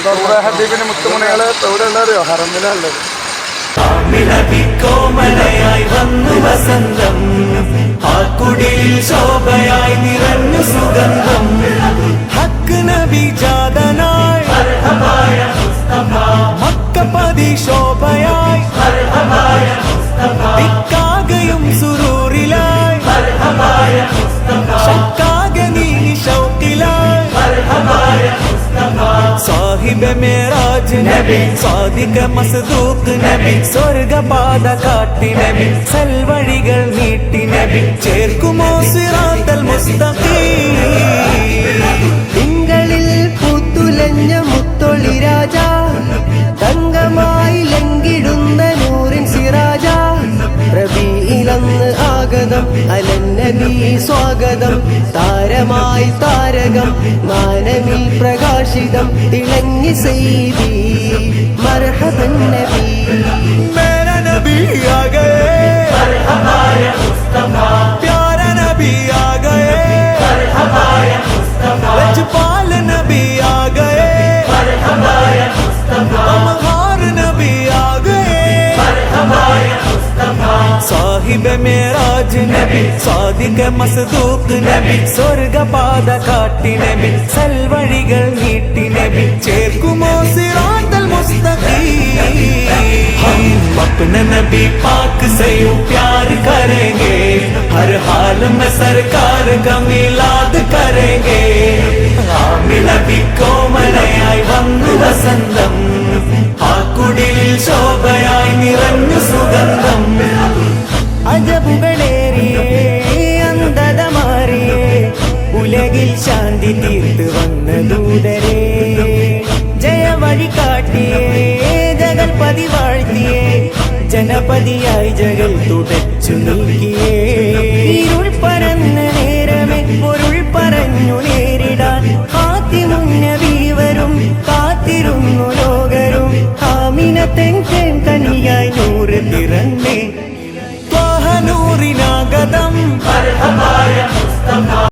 ഹബീബിന് മുത്തുമണികള് എവിടെ ഉള്ളറിയോ? ഹറമിലുള്ളത്. കോമലയായി വന്നു വസന്തം, ആ കുടിലിൽ ശോഭയായി നിറഞ്ഞു സുഗന്ധം. ഹക്ക് നബി ജാതനായി മക്കപ്പതി ശോഭയായി, ദിക്കാകയും സുരൂറിലായി, ശക്കാകെ നീങ്ങി ഷൗക്കിലായി. സാഹിബ മേറാജ് നബി, സാദിക മസ്ദൂഖ് നബി, സ്വർഗപാത കാട്ടി നബി, സൽവഴികൾ നീട്ടി നബി, ചേർക്കുമോ സിറാത്തൽ മുസ്തഖീം. തിങ്കളിൽ പൂത്തുലഞ്ഞ മുത്തൊളി രാജ, തങ്കമായി ലംഘിടുന്ന നൂറിൻ സിറാജ. റബീഇലന്ന് ആഗതം അലന്നബി സ്വാഗതം, താരമായി താരകം മാനവിൽ പ്രകാശിതം, തിളങ്ങി സൈദി മർഹബൻ നബി. മേരാ നബി ആ ഗയേ, പ്യാര നബി ആ ഗയേ, ലജ്പാൽ നബി ആ ഗയേ, अमहार नबी आ गए. സാഹിബ മേറാജ് നബി, സാദിക മസ്ദൂഖ് നബി, സ്വർഗപാത കാട്ടി നബി, സൽവഴികൾ നീട്ടി നബി, ചേർക്കുമോ സിറാത്തൽ മുസ്തഖീം. हम अपने नबी पाक से यूं प्यार करेंगे, हर हाल में सरकार का मिलाद करेंगे. നബി കോമലയായി വന്നു വസന്തം, ആ കുടിലിൽ ശോഭയായി നിറഞ്ഞു സുഗന്ധം. അജബുകളേറിയേ അന്ധത മാറിയേ, ഉലകിൽ ശാന്തി തീർത്ത് വന്ന ദൂതരേ. ജയവഴി കാട്ടിയേ ജഗൽപതി വാഴ്ത്തിയേ, ജനപതിയായി ജഗൽ തുടച്ചു നീക്കിയേ. ഇരുൾ